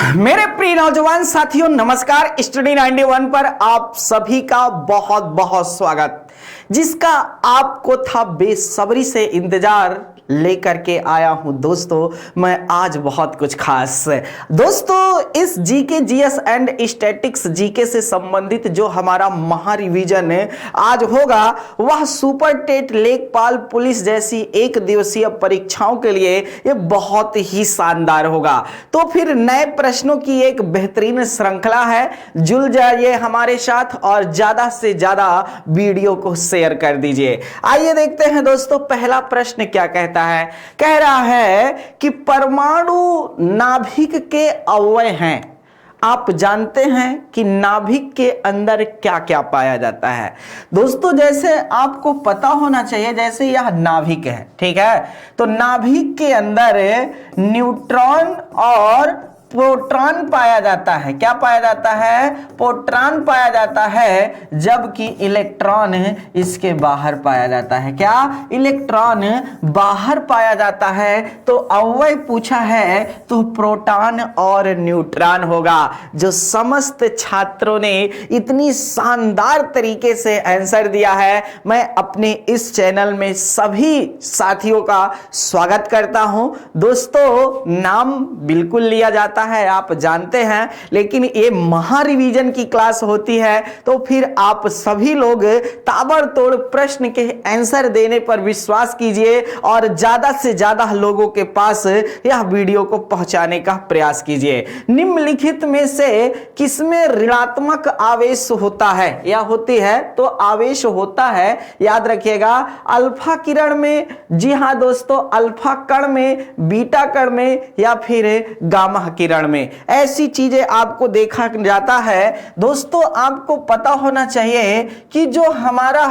मेरे प्रिय नौजवान साथियों, नमस्कार। स्टडी 91 पर आप सभी का बहुत बहुत स्वागत, जिसका आपको था बेसब्री से इंतजार लेकर के आया हूं। दोस्तों, मैं आज बहुत कुछ खास दोस्तों इस GK GS and statics GK से संबंधित जो हमारा महा रिवीजन आज होगा, वह सुपर टेट लेखपाल पुलिस जैसी एक दिवसीय परीक्षाओं के लिए ये बहुत ही शानदार होगा। तो फिर नए प्रश्नों की एक बेहतरीन श्रृंखला है। जुड़ जाइए हमारे साथ और ज्यादा से ज्यादा वीडियो को शेयर कर दीजिए। आइए देखते हैं दोस्तों, पहला प्रश्न क्या कहता है। कह रहा है कि परमाणु नाभिक के अवयव हैं। आप जानते हैं कि नाभिक के अंदर क्या क्या पाया जाता है। दोस्तों, जैसे आपको पता होना चाहिए, जैसे यह नाभिक है, ठीक है, तो नाभिक के अंदर न्यूट्रॉन और प्रोटॉन पाया जाता है। क्या पाया जाता है? प्रोटॉन पाया जाता है, जबकि इलेक्ट्रॉन इसके बाहर पाया जाता है। क्या? इलेक्ट्रॉन बाहर पाया जाता है। तो अवयव पूछा है तो प्रोटॉन और न्यूट्रॉन होगा। जो समस्त छात्रों ने इतनी शानदार तरीके से आंसर दिया है, मैं अपने इस चैनल में सभी साथियों का स्वागत करता हूं। दोस्तों, नाम बिल्कुल लिया जाता है, आप जानते हैं, लेकिन ये महा रिवीजन की क्लास होती है, तो फिर आप सभी लोग ताबड़तोड़ प्रश्न के आंसर देने पर विश्वास कीजिए और ज्यादा से ज्यादा लोगों के पास यह वीडियो को पहुंचाने का प्रयास कीजिए। निम्नलिखित में से किसमें ऋणात्मक आवेश होता है या होती है? तो आवेश होता है, याद रखिएगा, अल्फा किरण में। जी हां दोस्तों, अल्फा कण में, बीटा कण में या फिर गामा किरण में, ऐसी चीजें आपको देखा जाता है। दोस्तों, आपको पता होना चाहिए कि जो हमारा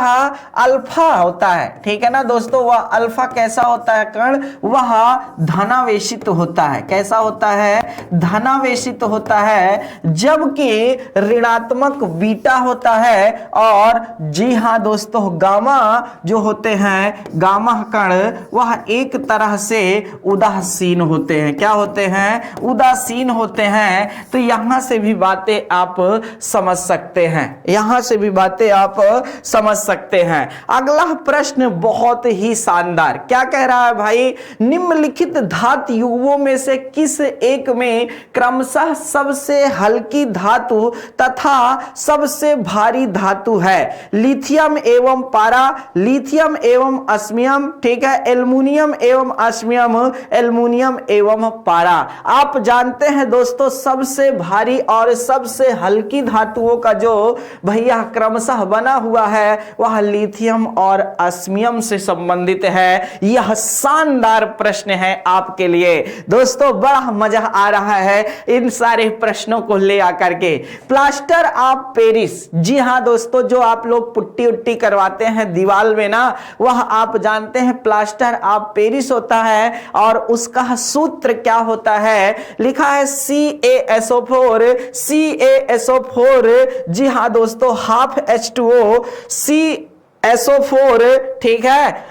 अल्फा होता है, ठीक है ना दोस्तों, वह अल्फा कैसा होता है कण? वह धनावेशित होता है। कैसा होता है? धनावेशित होता है, जबकि ऋणात्मक बीटा होता है। और जी हां दोस्तों, गामा जो होते हैं, गामा कण, वह एक तरह से उदासीन होते हैं। क्या होते हैं? उदासीन होते हैं। तो यहां से भी बातें आप समझ सकते हैं, यहां से भी बातें आप समझ सकते हैं। अगला प्रश्न बहुत ही शानदार। क्या कह रहा है भाई? निम्नलिखित धातु युग्मों में से किस एक में क्रमशः सबसे हल्की धातु तथा सबसे भारी धातु है? लिथियम एवं पारा, लिथियम एवं अस्मियम, ठीक है, एल्युमिनियम एवं अस्मियम, एल्युमिनियम एवं पारा। आप जानते हैं दोस्तों, सबसे भारी और सबसे हल्की धातुओं का जो भैया क्रमशः बना हुआ है, वह लिथियम और अस्मियम से संबंधित है। यह शानदार प्रश्न है आपके लिए दोस्तों। बड़ा मजा आ रहा है इन सारे प्रश्नों को ले आकर के। प्लास्टर ऑफ पेरिस, जी हां दोस्तों, जो आप लोग पुट्टी उट्टी करवाते हैं दीवार में ना, वह आप जानते हैं प्लास्टर ऑफ पेरिस होता है। और उसका सूत्र क्या होता है? लिखा है CaSO4, CaSO4, जी हां दोस्तों, हाफ H2O, CaSO4, ठीक है,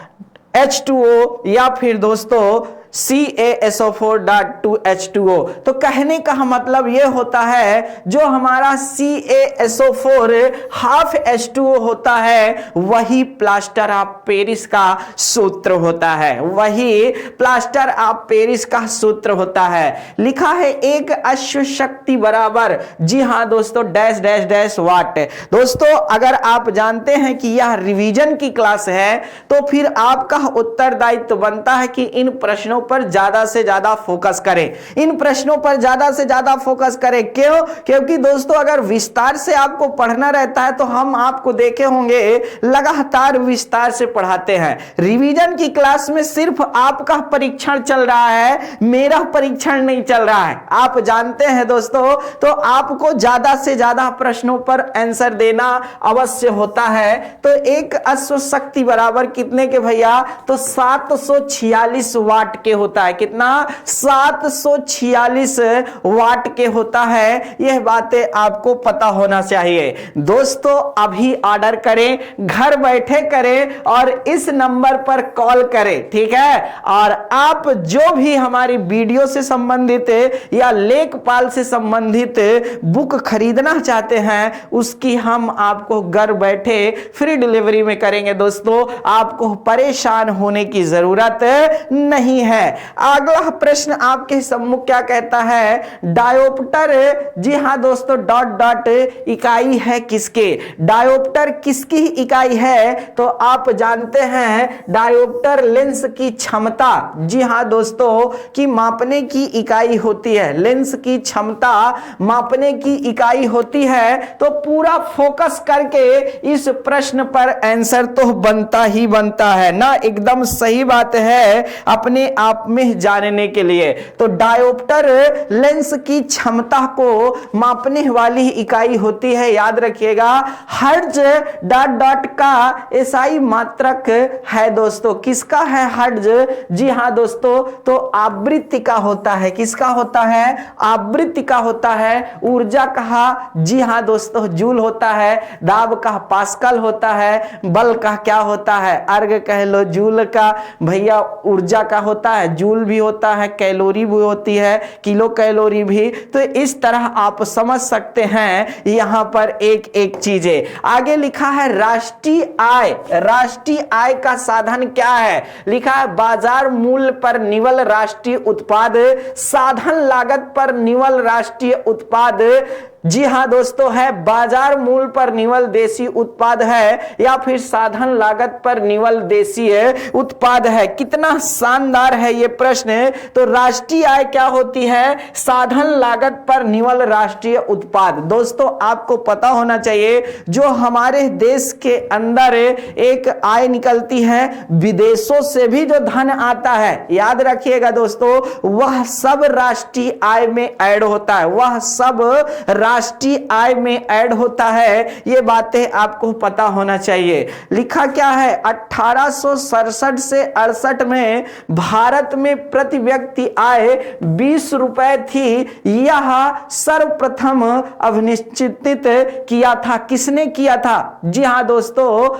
H2O, या फिर दोस्तों CaSO4.2H2O। तो कहने का मतलब यह होता है, जो हमारा CaSO4 हाफ H2O होता है, वही प्लास्टर ऑफ पेरिस का सूत्र होता है, वही प्लास्टर ऑफ पेरिस का सूत्र होता है। लिखा है एक अश्व शक्ति बराबर, जी हां दोस्तों, डैश डैश डैश वाट। दोस्तों, अगर आप जानते हैं कि यह रिवीजन की क्लास है, तो फिर आपका उत्तरदायित्व बनता है कि इन प्रश्नों पर ज्यादा से ज्यादा फोकस करें, इन प्रश्नों पर ज्यादा से ज्यादा फोकस करें। क्यों? क्योंकि दोस्तों, अगर विस्तार से आपको पढ़ना रहता है, तो हम आपको देखे होंगे लगातार विस्तार से पढ़ाते हैं। रिवीजन की क्लास में सिर्फ आपका परीक्षण चल रहा है, मेरा परीक्षण नहीं चल रहा है, आप जानते हैं दोस्तों। तो आपको ज्यादा से ज्यादा प्रश्नों पर आंसर देना अवश्य होता है। तो एक अश्व शक्ति बराबर कितने के भैया? तो 746 वाट के होता है। कितना? 746 वाट के होता है। यह बातें आपको पता होना चाहिए। दोस्तों अभी ऑर्डर करें, घर बैठे करें और इस नंबर पर कॉल करें, ठीक है। और आप जो भी हमारी वीडियो से संबंधित या लेखपाल से संबंधित बुक खरीदना चाहते हैं, उसकी हम आपको घर बैठे फ्री डिलीवरी में करेंगे। दोस्तों आपको परेशान होने की जरूरत नहीं है। अगला प्रश्न आपके सम्मुख क्या कहता है? डायोप्टर, जी हां दोस्तों, डॉट डॉट इकाई है किसके? डायोप्टर किसकी इकाई है? तो आप जानते हैं डायोप्टर लेंस की क्षमता, जी हां दोस्तों, की मापने की इकाई होती है। लेंस की क्षमता मापने की इकाई होती है। तो पूरा फोकस करके इस प्रश्न पर आंसर तो बनता ही बनता है ना, एकदम सही बात है अपने आप में जानने के लिए। तो डायोप्टर लेंस की क्षमता को मापने वाली इकाई होती है, याद रखिएगा। हर्ट्ज डॉट डॉट का एसआई मात्रक है दोस्तों। किसका है हर्ट्ज? जी हां दोस्तों, तो आवृत्ति का होता है। किसका होता है? आवृत्ति का होता है। ऊर्जा कहा? जी हां दोस्तों, जूल होता है। दाब का पास्कल होता है। बल का क्या होता है? अर्ग कह लो। जूल का भैया ऊर्जा का होता है, जूल भी होता है, कैलोरी भी होती है, किलो कैलोरी भी। तो इस तरह आप समझ सकते हैं यहां पर एक एक चीजें। आगे लिखा है राष्ट्रीय आय। राष्ट्रीय आय का साधन क्या है? लिखा है बाजार मूल्य पर निवल राष्ट्रीय उत्पाद, साधन लागत पर निवल राष्ट्रीय उत्पाद। जी हां दोस्तों, है बाजार मूल्य पर निवल देशी उत्पाद है या फिर साधन लागत पर निवल देशीय उत्पाद है। कितना शानदार है ये प्रश्न। तो राष्ट्रीय आय क्या होती है? साधन लागत पर निवल राष्ट्रीय उत्पाद। दोस्तों आपको पता होना चाहिए जो हमारे देश के अंदर एक आय निकलती है, विदेशों से भी जो धन आता है, याद रखिएगा दोस्तों, वह सब राष्ट्रीय आय में ऐड होता है। वह सब राष्ट्रीय आय में ऐड होता है। ये बातें आपको पता होना चाहिए। लिखा क्या है? 1867 से 68 में भारत में प्रति व्यक्ति आय 20 रुपए थी। यह सर्वप्रथम अभिनिश्चित किया था। किसने किया था? जी हां दोस्तों,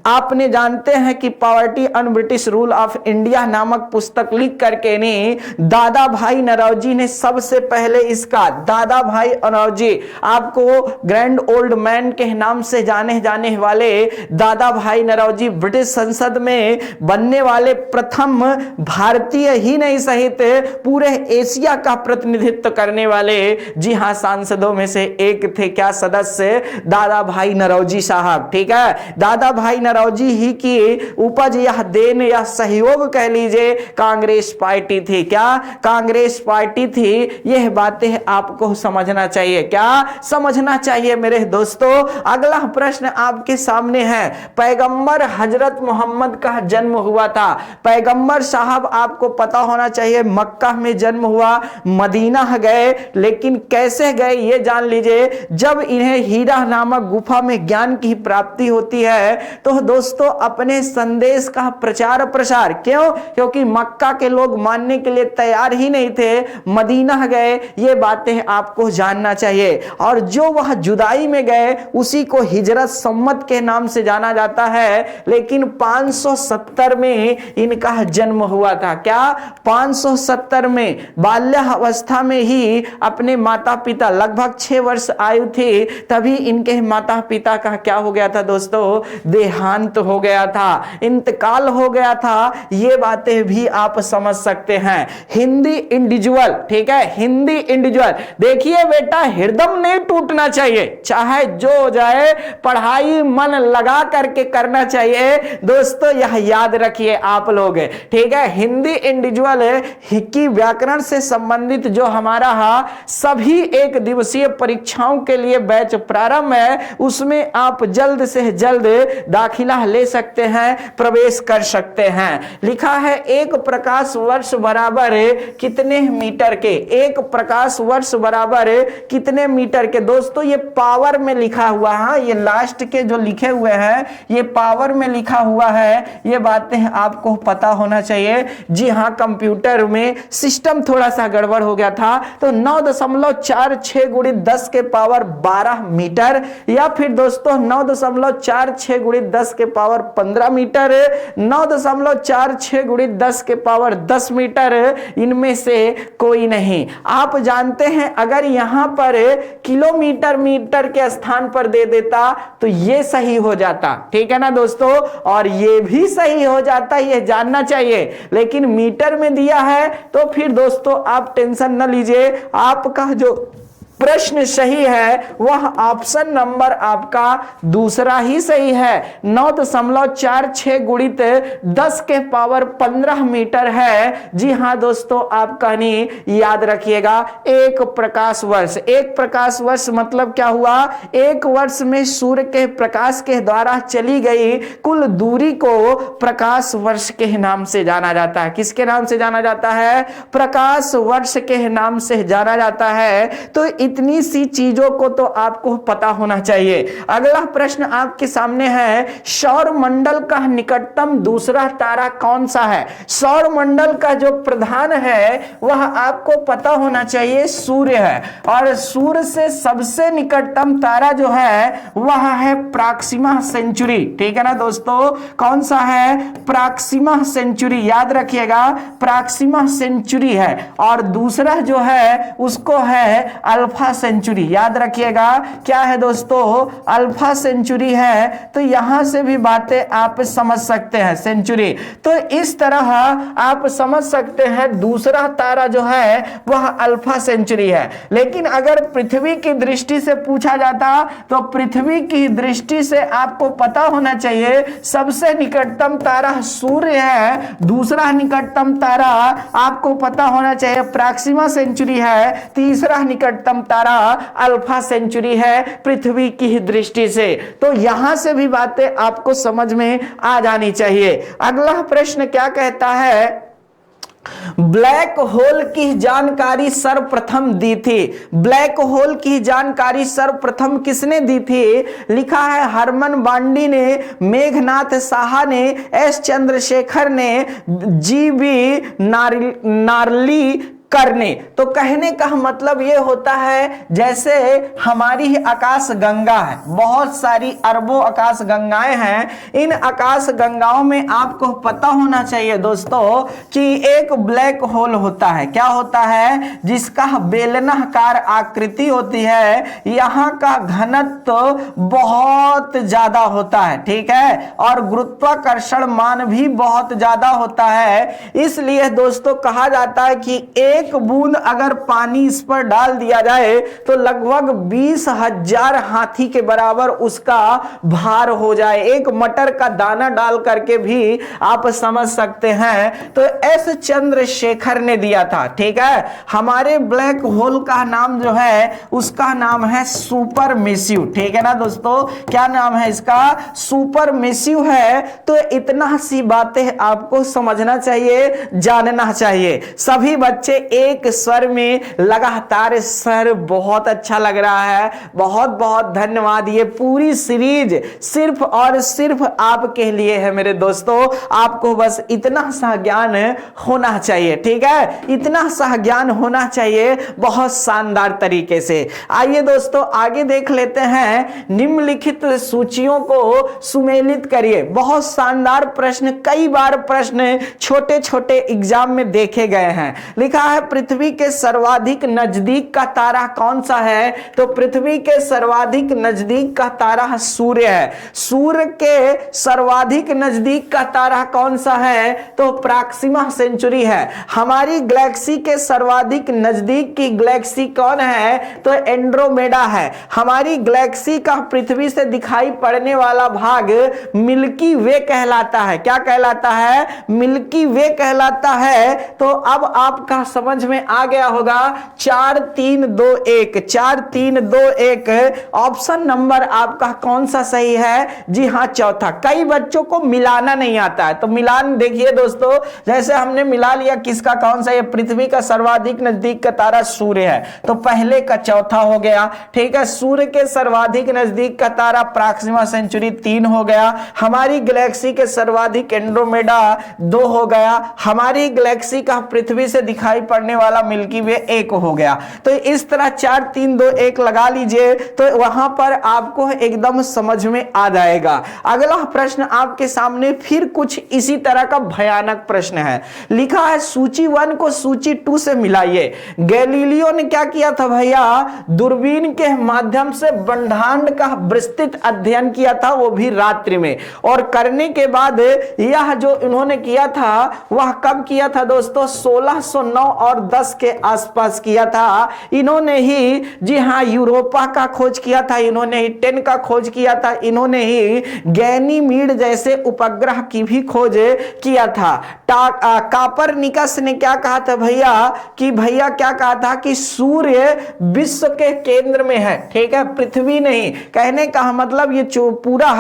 आपने जानते हैं कि poverty and British rule of India नामक पुस्तक लिख करके ने दादा भाई नौरोजी ने सबसे पहले इसका, दादा भाई नौरोजी, आपको ग्रैंड ओल्ड मैन के नाम से जाने जाने वाले दादा भाई नौरोजी ब्रिटिश संसद में बनने वाले प्रथम भारतीय ही नहीं सहित पूरे एशिया का प्रतिनिधित्व करने वाले, जी हां, सांसदों में से एक थे। क्या सदस्य? दादा भाई नौरोजी साहब, ठीक है। दादा भाई नौरोजी ही की उपज या देन या सहयोग कह लीजिए कांग्रेस पार्टी थी। क्या? कांग्रेस पार्टी थी। यह बातें आपको समझना चाहिए। क्या समझना चाहिए मेरे दोस्तों? अगला प्रश्न आपके सामने है। पैगंबर हजरत मोहम्मद का जन्म हुआ था। पैगंबर साहब आपको पता होना चाहिए मक्का में जन्म हुआ, मदीना गए, लेकिन कैसे गए ये जान लीजिए। जब इन्हें हीरा नामक गुफा में ज्ञान की प्राप्ति होती है तो दोस्तों अपने संदेश का प्रचार प्रसार, क्यों? क्योंकि मक्का के लोग मानने के लिए तैयार ही नहीं थे, मदीना गए। ये बातें आपको जानना चाहिए। और जो वह जुदाई में गए उसी को हिजरत सम्मत के नाम से जाना जाता है। लेकिन 570 में इनका जन्म हुआ था। क्या? 570 में बाल्यावस्था में ही अपने माता पिता, लगभग 6 वर्ष आयु थी तभी इनके माता पिता का क्या हो गया था दोस्तों? देहांत हो गया था, इंतकाल हो गया था। ये बातें भी आप समझ सकते हैं। हिंदी इंडिविजुअल, ठीक है, हिंदी इंडिविजुअल। देखिए बेटा, हृदय नहीं टूटना चाहिए, चाहे जो हो जाए, पढ़ाई मन लगा करके करना चाहिए दोस्तों, यह याद रखिए आप लोग, ठीक है। हिंदी इंडिविजुअल की व्याकरण से संबंधित जो हमारा सभी एक दिवसीय परीक्षाओं के लिए बैच प्रारंभ है, उसमें आप जल्द से जल्द दाखिला ले सकते हैं, प्रवेश कर सकते हैं। लिखा है 1 प्रकाश वर्ष बराबर कितने मीटर के, 1 प्रकाश वर्ष बराबर कितने मीटर के। दोस्तों ये पावर में लिखा हुआ है, ये लास्ट के जो लिखे हुए हैं ये पावर में लिखा हुआ है, ये बातें आपको पता होना चाहिए। जी हाँ, कंप्यूटर में सिस्टम थोड़ा सा गड़बड़ हो गया था, तो 9.46 गुणित 10 के पावर 12 मीटर, या फिर दोस्तों 9.46 गुणित 10 के पावर 15 मीटर, 9.46 गुणित 10 के पावर 10 मीटर, इनमें से कोई नहीं। आप जानते हैं अगर यहां पर किलोमीटर मीटर के स्थान पर दे देता तो ये सही हो जाता, ठीक है ना दोस्तों, और ये भी सही हो जाता, ये जानना चाहिए। लेकिन मीटर में दिया है तो फिर दोस्तों आप टेंशन न लीजिए, आपका जो प्रश्न सही है वह ऑप्शन नंबर आपका दूसरा ही सही है। 9.46 गुणित 10 के पावर 15 मीटर है। जी हाँ दोस्तों, आप कहानी याद रखिएगा। 1 प्रकाश वर्ष, 1 प्रकाश वर्ष मतलब क्या हुआ, 1 वर्ष में सूर्य के प्रकाश के द्वारा चली गई कुल दूरी को प्रकाश वर्ष के नाम से जाना जाता है। किसके नाम से जाना जाता है, प्रकाश वर्ष के नाम से जाना जाता है। तो इतनी सी चीजों को तो आपको पता होना चाहिए। अगला प्रश्न आपके सामने है, सौर मंडल का निकटतम दूसरा तारा कौन सा है। सौर मंडल का जो प्रधान है वह आपको पता होना चाहिए, सूर्य है, और सूर्य से सबसे निकटतम तारा जो है वह है प्रॉक्सिमा सेंचुरी, ठीक है ना दोस्तों। कौन सा है, प्रॉक्सिमा सेंचुरी, याद रखिएगा प्रॉक्सिमा सेंचुरी है। और दूसरा जो है उसको है अल्फा सेंचुरी, याद रखिएगा क्या है दोस्तों, अल्फा सेंचुरी है। तो यहां से भी बातें आप समझ सकते हैं, सेंचुरी। तो इस तरह आप समझ सकते हैं दूसरा तारा जो है वह अल्फा सेंचुरी है। लेकिन अगर पृथ्वी की दृष्टि से पूछा जाता तो पृथ्वी की दृष्टि से आपको पता होना चाहिए सबसे निकटतम तारा सूर्य है, दूसरा निकटतम तारा आपको पता होना चाहिए प्रॉक्सिमा सेंचुरी है, तीसरा निकटतम तारा अल्फा सेंचुरी है पृथ्वी की दृष्टि से। तो यहां से भी बातें आपको समझ में आ जानी चाहिए। अगला प्रश्न क्या कहता है, ब्लैक होल की जानकारी सर्वप्रथम दी थी। ब्लैक होल की जानकारी सर्वप्रथम किसने दी थी, लिखा है हरमन बांडी ने, मेघनाथ साहा ने, एस चंद्रशेखर ने, जी.बी. नार्ली करने। तो कहने का मतलब यह होता है जैसे हमारी ही आकाश गंगा है, बहुत सारी अरबों आकाश गंगाएं हैं। इन आकाश गंगाओं में आपको पता होना चाहिए दोस्तों कि एक ब्लैक होल होता है। क्या होता है, जिसका बेलनाकार आकृति होती है, यहां का घनत्व बहुत ज्यादा होता है, ठीक है, और गुरुत्वाकर्षण मान भी बहुत ज्यादा होता है। इसलिए दोस्तों कहा जाता है कि एक बूंद अगर पानी इस पर डाल दिया जाए तो लगभग 20,000 हाथी के बराबर उसका भार हो जाए। एक मटर का दाना डाल करके भी आप समझ सकते हैं। तो एस चंद्रशेखर ने दिया था, ठीक है। हमारे ब्लैक होल का नाम जो है उसका नाम है सुपर मैसिव, ठीक है ना दोस्तों। क्या नाम है इसका, सुपर मैसिव है। तो इतना सी बातें आपको समझना चाहिए, जानना चाहिए। सभी बच्चे एक स्वर में लगातार, सर बहुत अच्छा लग रहा है, बहुत बहुत धन्यवाद। ये पूरी सीरीज सिर्फ और सिर्फ आपके लिए है मेरे दोस्तों। आपको बस इतना सा ज्ञान होना चाहिए, ठीक है, इतना सा ज्ञान होना चाहिए बहुत शानदार तरीके से। आइए दोस्तों आगे देख लेते हैं, निम्नलिखित सूचियों को सुमेलित करिए। बहुत शानदार प्रश्न, कई बार प्रश्न छोटे छोटे एग्जाम में देखे गए हैं। लिखा है पृथ्वी के सर्वाधिक नजदीक का तारा कौन सा है। तो पृथ्वी के सर्वाधिक नजदीक का तारा सूर्य है। सूर्य के सर्वाधिक नजदीक का तारा कौन सा है, तो प्रॉक्सिमा सेंचुरी है। हमारी गैलेक्सी के सर्वाधिक नजदीक की गैलेक्सी कौन है, तो एंड्रोमेडा है। हमारी गैलेक्सी का पृथ्वी से दिखाई पड़ने वाला भाग मिल्की वे कहलाता है। क्या कहलाता है, मिल्की वे कहलाता है। तो अब आपका समझ में आ गया होगा। 4 3 2 1, 4 3 2 1 ऑप्शन नंबर आपका कौन सा सही है? जी हाँ, चौथा। कई बच्चों को मिलाना नहीं आता है, तो मिलान देखिए दोस्तों, जैसे हमने मिला लिया किसका कौन सा, ये पृथ्वी का सर्वाधिक नजदीक का तारा सूर्य है, तो पहले का चौथा हो गया। ठीक है, सूर्य के सर्वाधिक नजदीक का तारा प्रॉक्सिमा सेंचुरी 3 हो गया। हमारी गैलेक्सी के सर्वाधिक एंड्रोमेडा 2 हो गया। हमारी गैलेक्सी का पृथ्वी से दिखाई पड़ने वाला मिल्की वे 1 हो गया। तो इस तरह 4 3 2 1 लगा लीजिए, तो वहां पर आपको एकदम समझ में आ जाएगा। अगला प्रश्न आपके सामने फिर कुछ इसी तरह का भयानक प्रश्न है। लिखा है सूची 1 को सूची 2 से मिलाइए। गैलीलियो ने क्या किया था भैया? दूरबीन के माध्यम से ब्रह्मांड का विस्तृत अध्ययन किया था, वो भी रात्रि में। और करने के बाद यह जो इन्होंने किया था वह कब किया था दोस्तों? 1609 और 10 के आसपास किया था। इन्होंने ही, जी हाँ, यूरोपा का खोज किया था, इन्होंने ही 10 का खोज किया था, इन्होंने ही गैनीमीड जैसे उपग्रह की भी खोज किया था। कापरनिकस ने क्या कहा था भैया? कि भैया क्या कहा था कि सूर्य विश्व के केंद्र में है। ठीक है, पृथ्वी नहीं। कहने का मतलब ये पूरा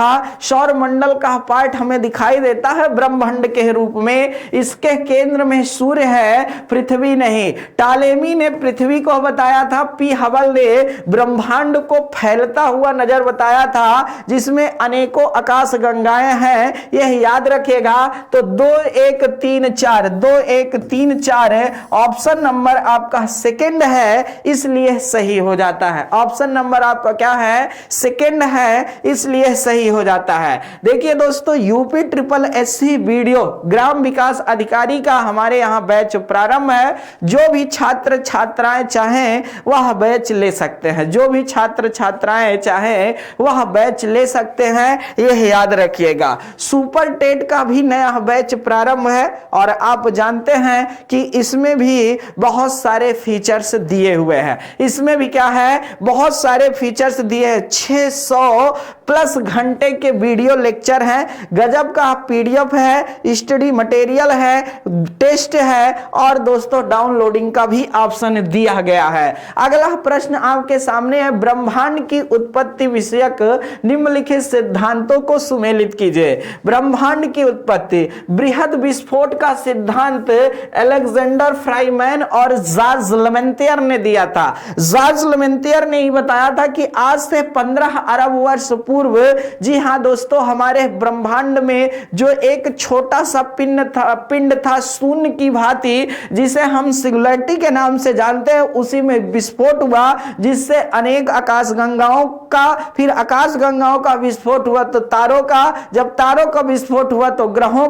सौर मंडल का पार्ट हमें दिखाई देता है ब्रह्मांड के रूप में, इसके केंद्र में सूर्य है, पृथ्वी नहीं। टालेमी ने पृथ्वी को बताया था, पी हबल ने ब्रह्मांड को फैलता हुआ नजर बताया था, जिसमें अनेकों आकाश गंगाएं हैं, यह याद रखिएगा। तो 2 1 3 4, 2 1 3 4 ऑप्शन नंबर आपका सेकंड है, इसलिए सही हो जाता है। ऑप्शन नंबर आपका क्या है? सेकंड है, इसलिए सही हो जाता है। देखिए दोस्तों, यूपी ट्रिपल एससी वीडियो ग्राम विकास अधिकारी का हमारे यहां बैच प्रारंभ है। जो भी छात्र छात्राएं चाहें वह बैच ले सकते हैं, जो भी छात्र छात्राएं चाहें वह बैच ले सकते हैं, यह याद रखिएगा। सुपर टेट का भी नया बैच प्रारंभ है और आप जानते हैं कि इसमें भी बहुत सारे फीचर्स दिए हुए हैं। इसमें भी क्या है? बहुत सारे फीचर्स दिए हैं। 600 प्लस घंटे के वीडियो लेक्चर हैं, गजब का पीडीएफ है, स्टडी मटेरियल है, टेस्ट है और दोस्तों डाउनलोडिंग का भी ऑप्शन दिया गया है। अगला प्रश्न आपके सामने है, ब्रह्मांड की उत्पत्ति विषयक निम्नलिखित सिद्धांतों को सुमेलित कीजिए। ब्रह्मांड की उत्पत्ति, बृहद विस्फोट का सिद्धांत अलेक्जेंडर फ्राइमैन और जॉर्ज लेमेंतियर ने दिया था। जॉर्ज लेमेंतियर ने ही बताया था कि आज से 15 अरब वर्ष पूर्व, जी हां दोस्तों, हमारे ब्रह्मांड में जो एक छोटा सा पिंड था शून्य की भांति, जिसे हम सिंगुलरिटी के नाम से जानते हैं, उसी में विस्फोट हुआ, जिससे अनेक आकाशगंगाओं का, फिर आकाशगंगाओं का विस्फोट हुआ तो तारों का, जब तारों का विस्फोट हुआ तो ग्रहों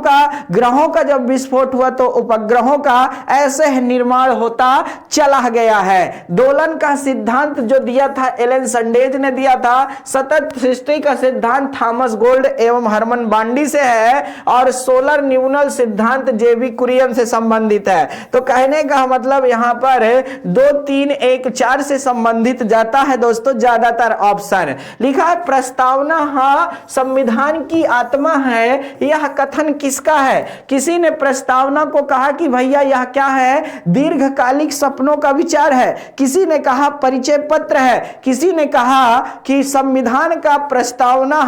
का जब विस्फोट हुआ तो उपग्रहों का, ऐसे निर्माण होता चला गया है। दोलन का सिद्धांत जो दिया था एलन संडेज ने दिया था। सतत सृष्टि का सिद्धांत थॉमस गोल्ड एवं हरमन बांडी से है और सोलर न्यूनल सिद्धांत जेबी कुरियन से संबंधित है। तो कहने का मतलब यहां पर 2 3 1 4 से संबंधित जाता है दोस्तों ज्यादातर ऑप्शन। लिखा है प्रस्तावना संविधान की आत्मा है, यह कथन किसका है? किसी ने प्रस्तावना को कहा कि भैया यह क्या है? दीर्घकालिक सपनों का विचार है। किसी ने कहा परिचय पत्र है। किसी ने कहा कि संविधान का प्रस्तावना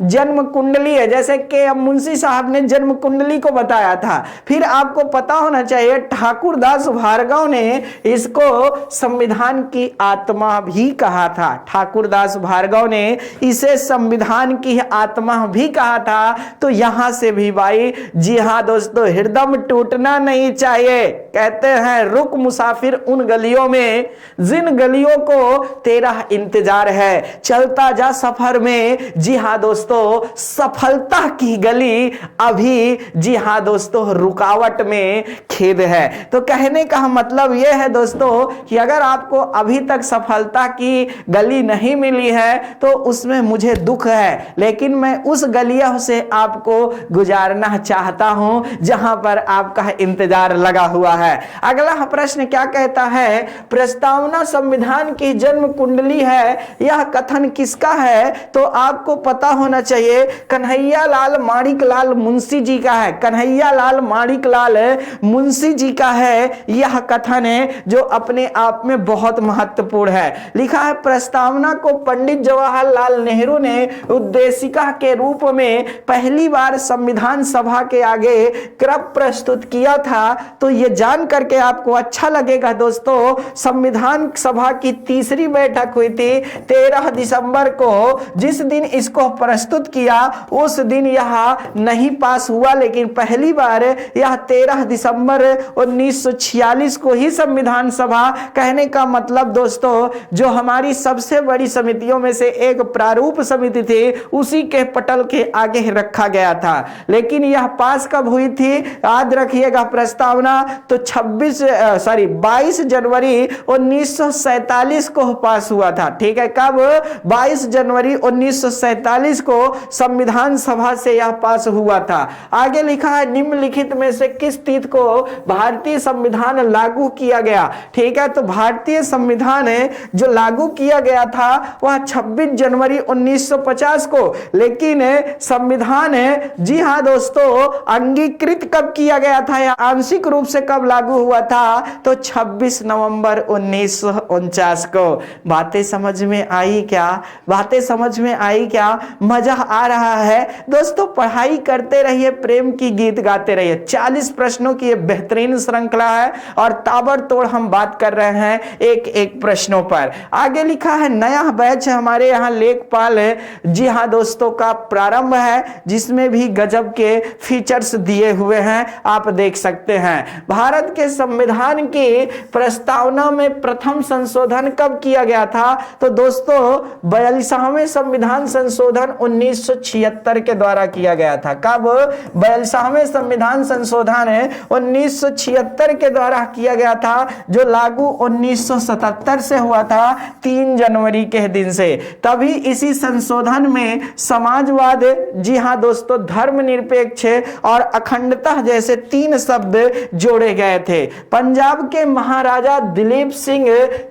जन्म कुंडली है, जैसे के मुंशी साहब ने जन्म कुंडली को बताया था। फिर आपको पता होना चाहिए ठाकुरदास भार्गव ने इसको संविधान की आत्मा भी कहा था। ठाकुरदास भार्गव ने इसे संविधान की आत्मा भी कहा था। तो यहां से भी भाई, जी हां दोस्तों, हृदय टूटना नहीं चाहिए। कहते हैं रुक मुसाफिर उन गलियों में जिन गलियों को तेरा इंतजार है, चलता जा सफर में। जी हां दोस्तों, सफलता की गली अभी, जी हां दोस्तों, रुकावट में खेद है। तो कहने का मतलब यह है दोस्तों कि अगर आपको अभी तक सफलता की गली नहीं मिली है तो उसमें मुझे दुख है, लेकिन मैं उस गलियों से आपको गुजारना चाहता हूं जहां पर आपका इंतजार लगा हुआ है। अगला प्रश्न क्या कहता है? प्रस्तावना संविधान की जन्म कुंडली है, यह कथन किसका है? तो आपको पता होना चाहिए कन्हैया लाल माणिक लाल मुंशी जी का है, कन्हैया लाल माणिक लाल मुंशी जी का है यह कथन है जो अपने आप में बहुत महत्वपूर्ण है। लिखा है प्रस्तावना को पंडित जवाहरलाल नेहरू ने उद्देशिका के रूप में पहली बार संविधान सभा के आगे कब प्रस्तुत किया था। तो यह जान करके आपको अच्छा लगेगा दोस्तों, संविधान सभा की तीसरी बैठक हुई थी 13 दिसंबर को। जिस दिन इसको प्रस्तुत किया उस दिन यह नहीं पास हुआ, लेकिन पहली बार यह 13 दिसंबर 1946 को ही संविधान सभा, कहने का मतलब दोस्तों जो हमारी सबसे बड़ी समितियों में से एक प्रारूप समिति थी उसी के पटल के आगे रखा गया था। लेकिन यह पास कब हुई थी याद रखिएगा प्रस्तावना, तो 22 जनवरी 1947 को पास हुआ था। ठीक है, कब 22 जनवरी 1947 को संविधान सभा से यह पास हुआ था। आगे लिखा है निम्नलिखित में से किस तिथि को भारतीय संविधान लागू किया गया। ठीक है, तो भारतीय संविधान जो लागू किया गया था वह 26 जनवरी 1950 को, लेकिन संविधान जी हां दोस्तों अंगीकृत कब किया गया था या आंशिक रूप से कब लागू हुआ था, तो 26 नवंबर 1949 को। बातें समझ में आई क्या? बातें समझ में आई क्या? मजा आ रहा है दोस्तों? पढ़ाई करते रहिए, प्रेम की गीत गाते रहिए। 40 प्रश्नों की यह बेहतरीन श्रृंखला है और ताबड़तोड़ हम बात कर रहे हैं एक एक प्रश्नों पर। आगे लिखा है नया बैच हमारे यहाँ लेखपाल जी हाँ दोस्तों का प्रारंभ है, जिसमें भी गजब के फीचर्स दिए हुए हैं, आप देख सकते हैं। भारत के संविधान की प्रस्तावना में प्रथम संशोधन कब किया गया था, तो दोस्तों 42वें संविधान संशोधन 1976 के द्वारा किया गया था। कब? 42वें संविधान संशोधन 1976 के द्वारा किया गया था, जो लागू 1977 से हुआ था 3 जनवरी के दिन से। तभी इसी संशोधन में समाजवाद, जी हां दोस्तों, धर्मनिरपेक्ष और अखंडता जैसे 3 शब्द जोड़े गए थे। पंजाब के महाराजा दिलीप सिंह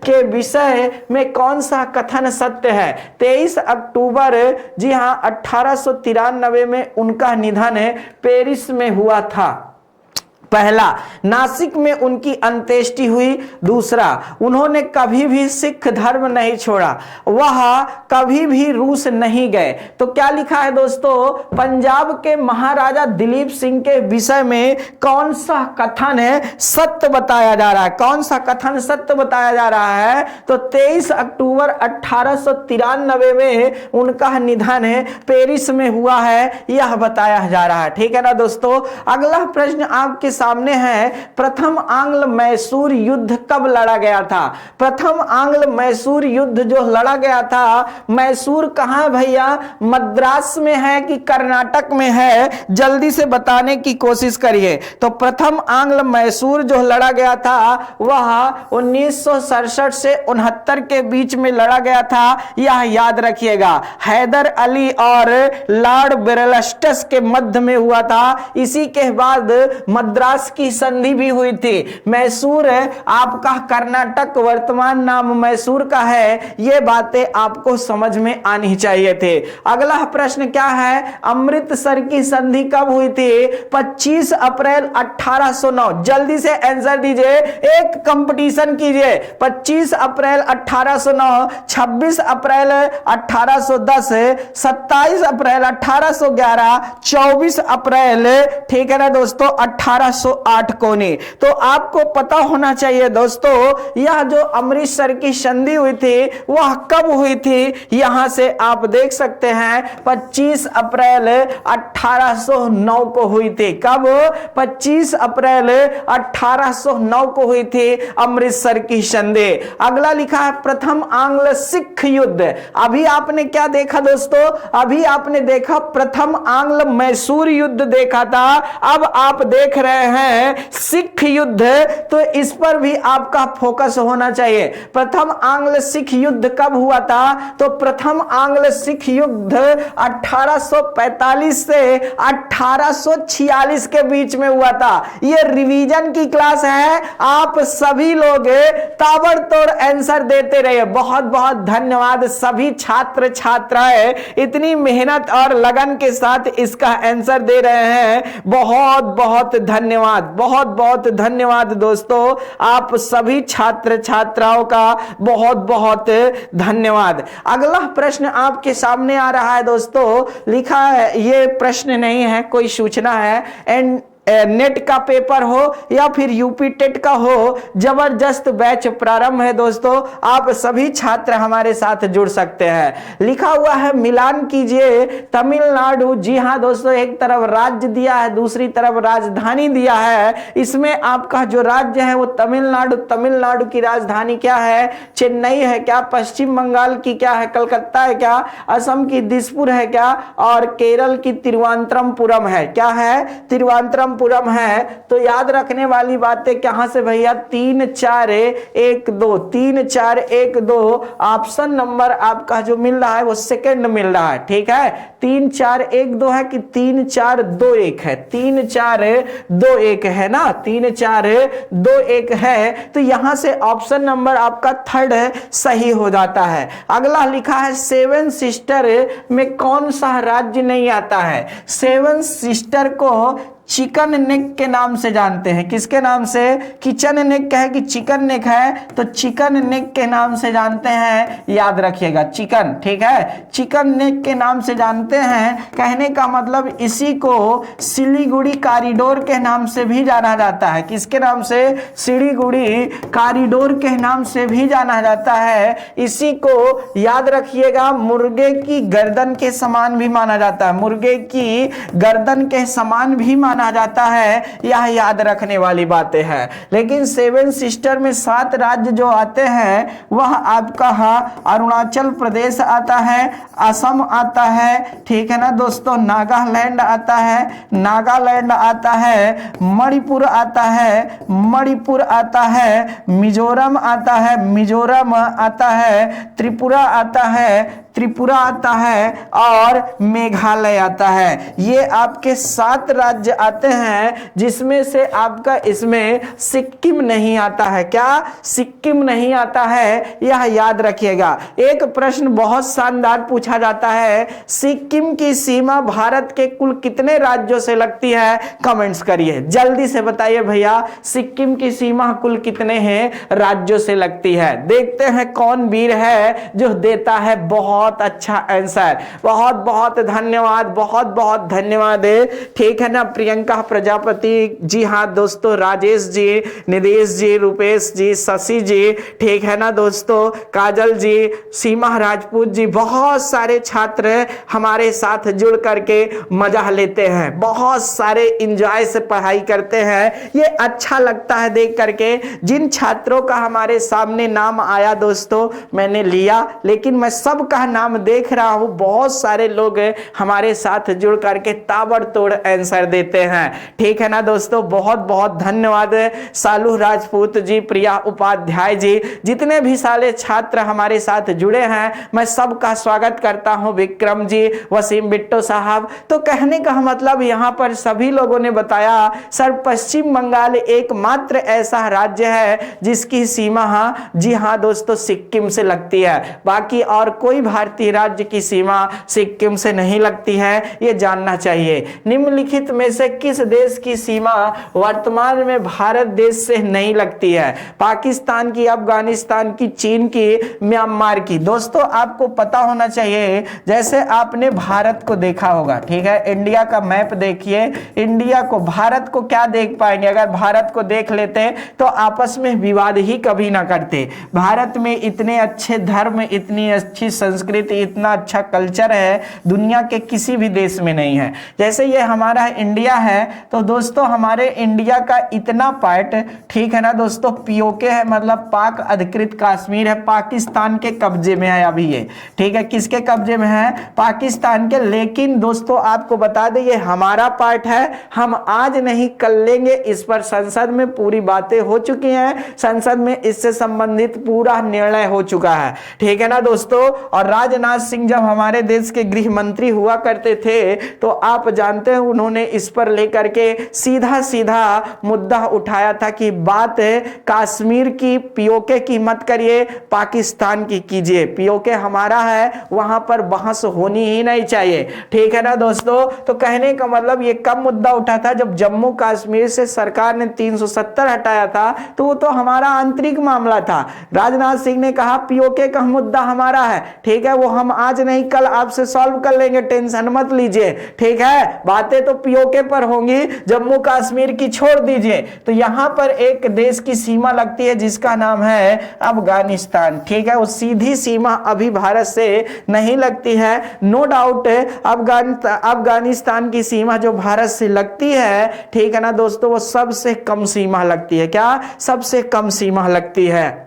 के विषय में कौन सा कथन सत्य है? 23 अक्टूबर जी हां 1893 में उनका निधन पेरिस में हुआ था। पहला, नासिक में उनकी अंत्येष्टि हुई। दूसरा, उन्होंने कभी भी सिख धर्म नहीं छोड़ा, वह कभी भी रूस नहीं गए। तो क्या लिखा है दोस्तों? पंजाब के महाराजा दिलीप सिंह के विषय में कौन सा कथन है सत्य बताया जा रहा है? कौन सा कथन सत्य बताया जा रहा है? तो 23 अक्टूबर 1893 में उनका निधन पेरिस में हुआ है, यह बताया जा रहा है। ठीक है ना दोस्तों? अगला प्रश्न आपके सामने है, प्रथम आंग्ल मैसूर युद्ध कब लड़ा गया था? प्रथम आंग्ल मैसूर युद्ध जो लड़ा गया था, मैसूर कहां है भैया? मद्रास में है कि कर्नाटक में है? जल्दी से बताने की कोशिश करिए। तो प्रथम आंग्ल मैसूर जो लड़ा गया था वह 1967 से 69 के बीच में लड़ा गया था, यह याद रखिएगा। हैदर अली और लॉर्ड बेरलस्टस के मध्य में हुआ था। इसी के बाद मद्रास की संधि भी हुई थी। मैसूर आपका कर्नाटक वर्तमान नाम मैसूर का है, ये बातें आपको समझ में आनी चाहिए थे। अगला प्रश्न क्या है? अमृतसर की संधि कब हुई थी? 25 अप्रैल 1809। जल्दी से आंसर दीजिए, एक कंपटीशन कीजिए। 25 अप्रैल 1809, 26 अप्रैल 1810, 27 अप्रैल 1811, 24 अप्रैल, ठीक है ना दोस्तों, 1808 को नहीं। तो आपको पता होना चाहिए दोस्तों, यह जो अमृतसर की संधि हुई थी वह कब हुई थी? यहां से आप देख सकते हैं 25 अप्रैल 1809 को हुई थी। कब? 25 अप्रैल 1809 को हुई थी अमृतसर की संधि। अगला लिखा है प्रथम आंग्ल सिख युद्ध। अभी आपने क्या देखा दोस्तों? अभी आपने देखा प्रथम आंग्ल मैसूर युद्ध देखा था। अब आप देख रहे रहे हैं सिख युद्ध, तो इस पर भी आपका फोकस होना चाहिए। प्रथम आंग्ल सिख युद्ध कब हुआ था? तो प्रथम आंग्ल सिख युद्ध 1845 से 1846 के बीच में हुआ था। यह रिवीजन की क्लास है, आप सभी लोग ताबड़तोड़ आंसर देते रहिए। बहुत बहुत धन्यवाद सभी छात्र छात्राएं इतनी मेहनत और लगन के साथ इसका आंसर दे रहे हैं। बहुत बहुत धन्यवाद, बहुत बहुत धन्यवाद दोस्तों, आप सभी छात्र छात्राओं का बहुत बहुत धन्यवाद। अगला प्रश्न आपके सामने आ रहा है दोस्तों, लिखा है, ये प्रश्न नहीं है, कोई सूचना है। एंड नेट का पेपर हो या फिर यूपी टेट का हो, जबरदस्त बैच प्रारंभ है दोस्तों, आप सभी छात्र हमारे साथ जुड़ सकते हैं। लिखा हुआ है मिलान कीजिए तमिलनाडु। जी हां दोस्तों, एक तरफ राज्य दिया है, दूसरी तरफ राजधानी दिया है। इसमें आपका जो राज्य है वो तमिलनाडु, तमिलनाडु की राजधानी क्या है? चेन्नई है क्या? पश्चिम बंगाल की क्या है? कलकत्ता है क्या? असम की दिसपुर है क्या? और केरल की तिरुवनंतपुरम है। क्या है? तिरुवनंतपुरम है। तो याद रखने वाली बातें कहां से भैया? 3 4 1 2, 3 4 1 2 ऑप्शन नंबर आपका जो मिल रहा है वो सेकंड मिल रहा है। ठीक है, 3 4 1 2 है कि 3 4 2 1 है? 3 4 2 1 है ना, 3 4 2 1 है। तो यहां से ऑप्शन नंबर आपका थर्ड सही हो जाता है। अगला लिखा है सेवन सिस्टर में कौन सा राज्य नहीं आता है? सेवन सिस्टर को चिकन नेक के नाम से जानते हैं। किसके नाम से? किचन नेक है कि चिकन नेक है? तो चिकन नेक के नाम से जानते हैं, याद रखिएगा, चिकन। ठीक है, चिकन नेक के नाम से जानते हैं। कहने का मतलब इसी को सिलीगुड़ी कॉरिडोर के नाम से भी जाना जाता है। किसके नाम से? सिलीगुड़ी कॉरिडोर के नाम से भी जाना जाता है। इसी को याद रखिएगा, मुर्गे की गर्दन के समान भी माना जाता है, मुर्गे की गर्दन के समान भी माना जाता है। यह याद रखने वाली बातें हैं। लेकिन सेवन सिस्टर में 7 राज्य जो आते हैं वह आपका अरुणाचल प्रदेश आता है, असम आता है, ठीक है ना दोस्तों, नागालैंड आता है, नागालैंड आता है, मणिपुर आता है, मणिपुर आता है, मिजोरम आता है, मिजोरम आता है, त्रिपुरा आता है, त्रिपुरा आता है, और मेघालय आता है। ये आपके 7 राज्य आते हैं, जिसमें से आपका इसमें सिक्किम नहीं आता है। क्या? सिक्किम नहीं आता है, यह याद रखिएगा। एक प्रश्न बहुत शानदार पूछा जाता है, सिक्किम की सीमा भारत के कुल कितने राज्यों से लगती है? कमेंट्स करिए, जल्दी से बताइए भैया, सिक्किम की सीमा कुल कितने हैं राज्यों से लगती है? देखते हैं कौन वीर है जो देता है बहुत अच्छा आंसर। बहुत बहुत धन्यवाद, बहुत बहुत धन्यवाद। ठीक है ना प्रियंका प्रजापति, जी हाँ दोस्तों, राजेश जी, निदेश जी, रूपेश जी, शशि जी, ठीक है ना दोस्तों, काजल जी, सीमा राजपूत जी, बहुत सारे छात्र हमारे साथ जुड़ करके मजा लेते हैं, बहुत सारे इंजॉय से पढ़ाई करते हैं। ये अच्छा लगता है देख करके। जिन छात्रों का हमारे सामने नाम आया दोस्तों मैंने लिया, लेकिन मैं सबका नाम देख रहा हूं, बहुत सारे लोग हमारे साथ जुड़ करके ताबड़तोड़ आंसर देते हैं। ठीक है ना दोस्तों, बहुत बहुत धन्यवाद सालू राजपूत जी, प्रिया उपाध्याय जी, जितने भी सारे छात्र हमारे साथ जुड़े हैं मैं सबका स्वागत करता हूं। विक्रम जी, वसीम बिट्टो साहब। तो कहने का मतलब यहां पर सभी लोगों ने बताया सर पश्चिम बंगाल एकमात्र ऐसा राज्य है जिसकी सीमा जी हां दोस्तों सिक्किम से लगती है। बाकी और कोई भारतीय राज्य की सीमा सिक्किम से नहीं लगती है, यह जानना चाहिए। निम्नलिखित में से किस देश की सीमा वर्तमान में भारत देश से नहीं लगती है? पाकिस्तान की, अफगानिस्तान की, चीन की, म्यांमार की। दोस्तों आपको पता होना चाहिए, जैसे आपने भारत को देखा होगा, ठीक है, इंडिया का मैप देखिए, इंडिया को, भारत को क्या देख पाएंगे? अगर भारत को देख लेते तो आपस में विवाद ही कभी ना करते। भारत में इतने अच्छे धर्म, इतनी अच्छी संस्कृति संस्कृति, इतना अच्छा कल्चर है, दुनिया के किसी भी देश में नहीं है। जैसे ये हमारा इंडिया है, तो दोस्तों हमारे इंडिया का इतना पार्ट, ठीक है ना दोस्तों, पीओके है, मतलब पाक अधिकृत कश्मीर है, पाकिस्तान के कब्जे में है अभी ये, ठीक है। किसके कब्जे में है? पाकिस्तान के। लेकिन दोस्तों आपको बता दें ये हमारा पार्ट है, हम आज नहीं कल लेंगे, इस पर संसद में पूरी बातें हो चुकी हैं, संसद में इससे संबंधित पूरा निर्णय हो चुका है, ठीक है ना दोस्तों। और राजनाथ सिंह जब हमारे देश के गृह मंत्री हुआ करते थे, तो आप जानते हैं उन्होंने इस पर लेकर के सीधा सीधा मुद्दा उठाया था कि बात कश्मीर की, पीओके की मत करिए, पाकिस्तान की कीजिए, पीओके हमारा है, वहां पर बहस होनी ही नहीं चाहिए, ठीक है ना दोस्तों। तो कहने का मतलब ये कब मुद्दा उठा था? जब जम्मू कश्मीर से सरकार ने 370 हटाया था, तो वो तो हमारा आंतरिक मामला था। राजनाथ सिंह ने कहा पीओके का मुद्दा हमारा है, ठीक है, वो हम आज नहीं कल आपसे सॉल्व कर लेंगे, टेंशन मत लीजिए, ठीक है। बातें तो पीओके पर होंगी, जम्मू कश्मीर की छोड़ दीजिए। तो यहां पर एक देश की सीमा लगती है जिसका नाम है अफगानिस्तान, ठीक है। वो सीधी सीमा अभी भारत से नहीं लगती है, नो डाउट। अफगानिस्तान की सीमा जो भारत से लगती है, ठीक है ना दोस्तों, वो सबसे कम सीमा लगती है। क्या? सबसे कम सीमा लगती है।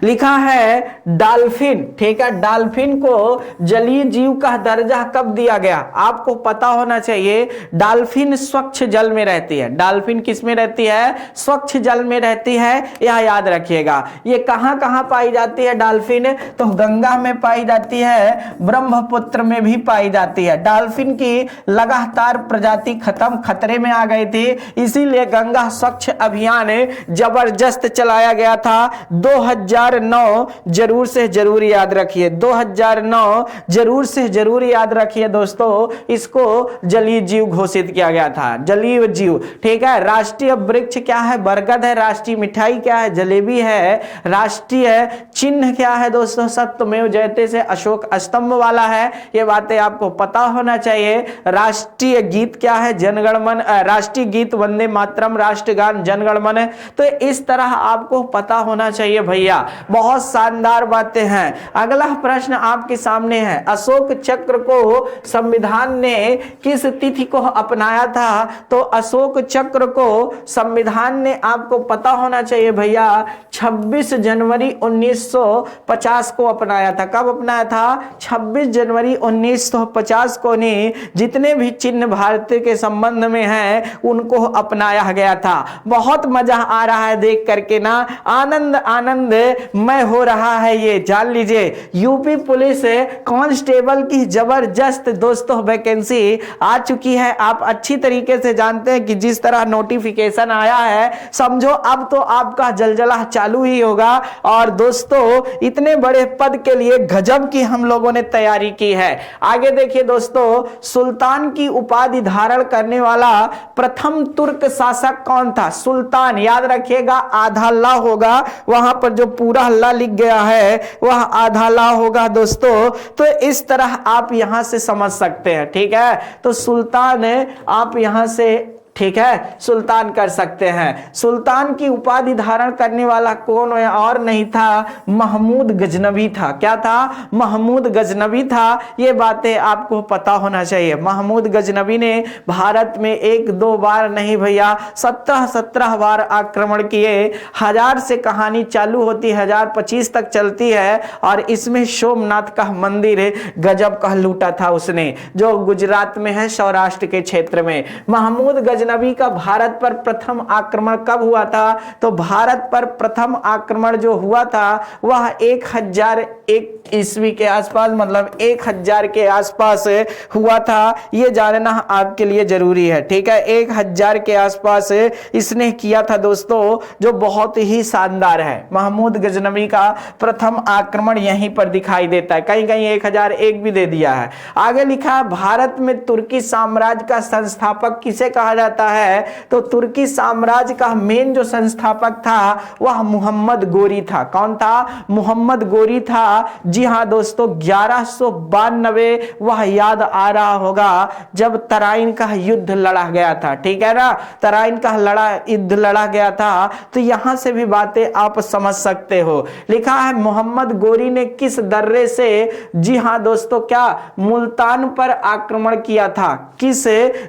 लिखा है डॉल्फिन, ठीक है, डॉल्फिन को जलीय जीव का दर्जा कब दिया गया? आपको पता होना चाहिए, डॉल्फिन स्वच्छ जल में रहती है। डॉल्फिन किस में रहती है? स्वच्छ जल में रहती है, यह याद रखिएगा। ये कहां कहां पाई जाती है डॉल्फिन? तो गंगा में पाई जाती है, ब्रह्मपुत्र में भी पाई जाती है। डॉल्फिन की लगातार प्रजाति खतरे में आ गई थी, इसीलिए गंगा स्वच्छ अभियान जबरदस्त चलाया गया था। 2009 जरूर से जरूर याद रखिए, 2009 जरूर से जरूर याद रखिए दोस्तों, इसको जलीय जीव घोषित किया गया था, जलीय जीव, ठीक है। राष्ट्रीय वृक्ष क्या है? बरगद है। राष्ट्रीय मिठाई क्या है? जलेबी है। राष्ट्रीय चिन्ह क्या है दोस्तों? सत्यमेव जयते से अशोक स्तंभ वाला है, ये बातें आपको पता होना चाहिए। राष्ट्रीय गीत क्या है? जनगण मन, राष्ट्रीय गीत वंदे मातरम, राष्ट्रगान जनगण मन। तो इस तरह आपको पता होना चाहिए भैया, बहुत शानदार बातें हैं। अगला प्रश्न आपके सामने है, अशोक चक्र को संविधान ने किस तिथि को अपनाया था? तो अशोक चक्र को संविधान ने, आपको पता होना चाहिए भैया, 26 जनवरी 1950 को अपनाया था। कब अपनाया था? 26 जनवरी 1950 को ने जितने भी चिन्ह भारत के संबंध में हैं उनको अपनाया गया था। बहुत मजा आ रहा है देख करके ना, आनंद आनंद में हो रहा है, ये जान लीजिए। यूपी पुलिस कांस्टेबल की जबरदस्त दोस्तों वैकेंसी आ चुकी है। आप अच्छी तरीके से जानते हैं कि जिस तरह नोटिफिकेशन आया है, समझो अब तो आपका जलजला चालू ही होगा। और दोस्तों इतने बड़े पद के लिए गजब की हम लोगों ने तैयारी की है। आगे देखिए दोस्तों, सुल्तान की उपाधि धारण करने वाला प्रथम तुर्क शासक कौन था? सुल्तान, याद रखिएगा, आधा ला होगा, वहां पर जो पूरा ला लिख गया है वह आधा ला होगा दोस्तों। तो इस तरह आप यहां से समझ सकते हैं, ठीक है। तो सुल्तान आप यहां से, ठीक है, सुल्तान कर सकते हैं। सुल्तान की उपाधि धारण करने वाला कौन है? और नहीं था, महमूद गजनवी था। क्या था? महमूद गजनवी था। ये बातें आपको पता होना चाहिए। महमूद गजनवी ने भारत में एक दो बार नहीं भैया, 17 बार आक्रमण किए। 1000 से कहानी चालू होती है, 1025 तक चलती है। और इसमें सोमनाथ का मंदिर गजब का लूटा था उसने, जो गुजरात में है, सौराष्ट्र के क्षेत्र में। महमूद गजनवी का भारत पर प्रथम आक्रमण कब हुआ था? तो भारत पर प्रथम आक्रमण जो हुआ था वह 1001 ईस्वी के आसपास, मतलब 1000 के आसपास हुआ था। यह जानना आपके लिए जरूरी है, ठीक है। 1000 के आसपास इसने किया था दोस्तों, जो बहुत ही शानदार है। महमूद गजनवी का प्रथम आक्रमण यहीं पर दिखाई देता है, कहीं कहीं 1001 भी दे दिया है। आगे लिखा, भारत में तुर्की साम्राज्य का संस्थापक किसे कहा जाता जाता है तो तुर्की साम्राज्य का मेन जो संस्थापक था वह मोहम्मद गोरी था। कौन था? मोहम्मद गोरी था। जी हाँ दोस्तों, 1192 वह याद आ रहा होगा जब तराइन का युद्ध लड़ा गया था, ठीक है ना, तराइन का युद्ध लड़ा गया था। तो यहां से भी बातें आप समझ सकते हो। लिखा है मोहम्मद गोरी ने किस दर्रे से, जी हां दोस्तों, क्या मुल्तान पर आक्रमण किया था? किस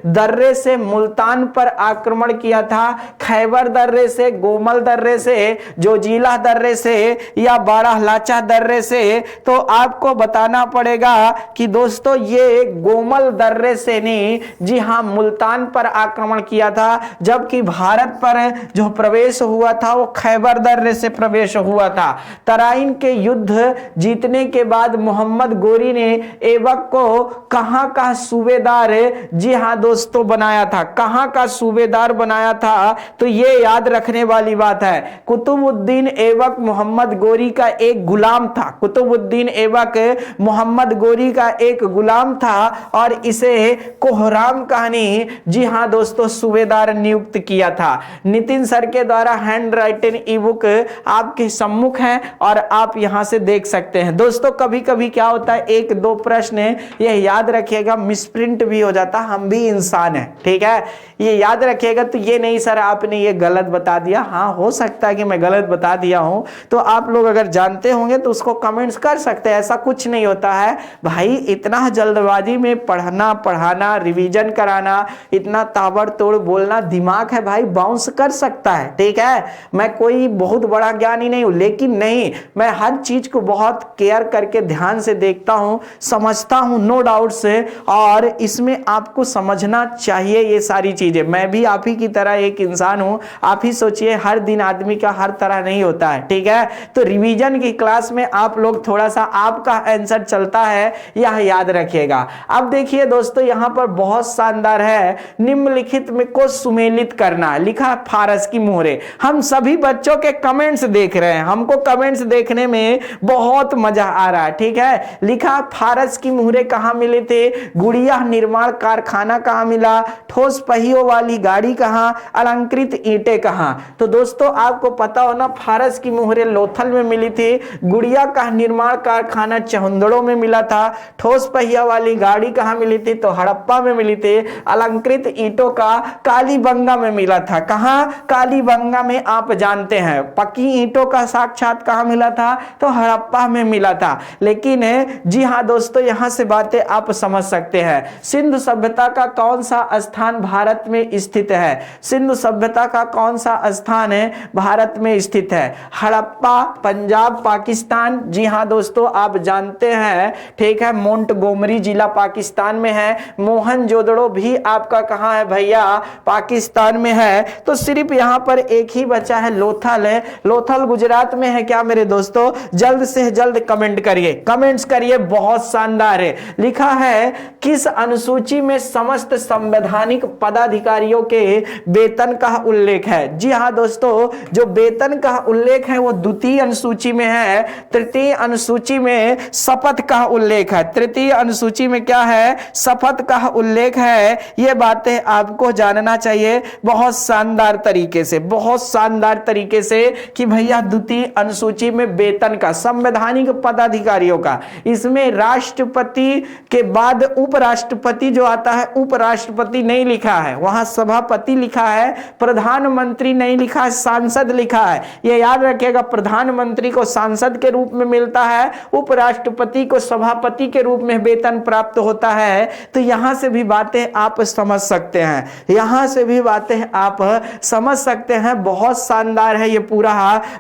दर्रे से मुल्तान पर आक्रमण किया था? खैबर दर्रे से, गोमल दर्रे से, जोजिला दर्रे से या बाराहलाचा दर्रे से? तो आपको बताना पड़ेगा कि दोस्तों ये गोमल दर्रे से नहीं, जी हां मुल्तान पर आक्रमण किया था। जबकि भारत पर जो प्रवेश हुआ था वो खैबर दर्रे से प्रवेश हुआ था। तराइन के युद्ध जीतने के बाद मोहम्मद गोरी ने ऐबक को कहां का सूबेदार, जी हां दोस्तों, बनाया था? कहां का सूबेदार बनाया था? तो ये याद रखने वाली बात है। कुतुबुद्दीन ऐबक मोहम्मद गोरी का एक गुलाम था। कुतुबुद्दीन ऐबक मोहम्मद गोरी का एक गुलाम था और इसे कोहराम कहानी, जी हां दोस्तों, सूबेदार नियुक्त किया था। नितिन सर के द्वारा हैंड राइटन ई बुक आपके सम्मुख है और आप यहां से देख सकते हैं। दोस्तों कभी कभी क्या होता है, एक दो प्रश्न ये याद रखिएगा मिसप्रिंट भी हो जाता, हम भी इंसान है, ठीक है, ये याद रखिएगा। तो ये नहीं सर आपने ये गलत बता दिया, हाँ हो सकता है कि मैं गलत बता दिया हूं, तो आप लोग अगर जानते होंगे तो उसको कमेंट्स कर सकते हैं। ऐसा कुछ नहीं होता है भाई, इतना जल्दबाजी में पढ़ना पढ़ाना रिवीजन कराना, इतना ताबड़तोड़ बोलना, दिमाग है भाई बाउंस कर सकता है, ठीक है। मैं कोई बहुत बड़ा ज्ञानी नहीं हूं, लेकिन नहीं, मैं हर चीज को बहुत केयर करके ध्यान से देखता हूं, समझता हूं, नो डाउट से, और इसमें आपको समझना चाहिए ये सारी चीजें। मैं भी आप ही की तरह एक इंसान हूं, आप ही सोचिए हर दिन आदमी का हर तरह नहीं होता है, ठीक है। तो रिवीजन की क्लास में आप लोग थोड़ा सा आपका आंसर चलता है, यह याद रखिएगा। अब देखिए दोस्तों यहां पर बहुत शानदार है, निम्नलिखित में को सुमेलित करना, लिखा फारस की मोहरे। हम सभी बच्चों के कमेंट्स देख रहे हैं, हमको कमेंट्स देखने में बहुत मजा आ रहा है, ठीक है। लिखा फारस की मोहरे कहां मिले थे? गुड़िया निर्माण कारखाना कहां मिला? ठोस पहियों वाली गाड़ी कहां? अलंकृत ईंटें कहां? तो दोस्तों आपको पता हो ना, फारस की मोहरे लोथल में मिली थी, गुड़िया का निर्माण कारखाना चहुंदड़ों में मिला था, ठोस पहिया वाली गाड़ी कहां मिली थी? तो हड़प्पा में मिली थी। अलंकृत ईंटों का कालीबंगा में मिला था। कहां? कालीबंगा में आप जानते हैं। पक्की ईंटों का साक्षात कहां मिला था? तो हड़प्पा में मिला था। लेकिन जी हां दोस्तों यहां से बातें आप समझ सकते हैं। सिंधु सभ्यता का कौन सा स्थान भारत में स्थित है? सिंधु सभ्यता का कौन सा स्थान है भारत में स्थित है? हड़प्पा पंजाब पाकिस्तान, जी हां दोस्तों आप जानते हैं, ठीक है, मोंटगोमरी जिला पाकिस्तान में है। मोहनजोदड़ो भी आपका कहां है भैया? पाकिस्तान में है। तो सिर्फ यहां पर एक ही बचा है, लोथल है। लोथल गुजरात में है क्या मेरे दोस्तों? जल्द से जल्द कमेंट करिए, कमेंट्स करिए, बहुत शानदार है। लिखा है किस अनुसूची में समस्त संवैधानिक पदाधिकारियों के वेतन का उल्लेख है? जी हां दोस्तों, जो वेतन का उल्लेख है वो द्वितीय अनुसूची में है। तृतीय अनुसूची में शपथ का उल्लेख है। तृतीय अनुसूची में क्या है? शपथ का उल्लेख है। ये बातें आपको जानना चाहिए बहुत शानदार तरीके से, बहुत शानदार तरीके से, कि भैया द्वितीय अनुसूची में वेतन का, संवैधानिक पदाधिकारियों का, इसमें राष्ट्रपति के बाद उपराष्ट्रपति जो आता है, उपराष्ट्रपति नहीं लिखा है, वहां सभापति लिखा है, प्रधानमंत्री नहीं लिखा है, सांसद लिखा है। ये याद रखिएगा, प्रधानमंत्री को सांसद के रूप में मिलता है, उपराष्ट्रपति को सभापति के रूप में वेतन प्राप्त होता है। तो यहां से भी बातें आप समझ सकते हैं, यहां से भी बातें आप समझ सकते हैं। बहुत शानदार है ये पूरा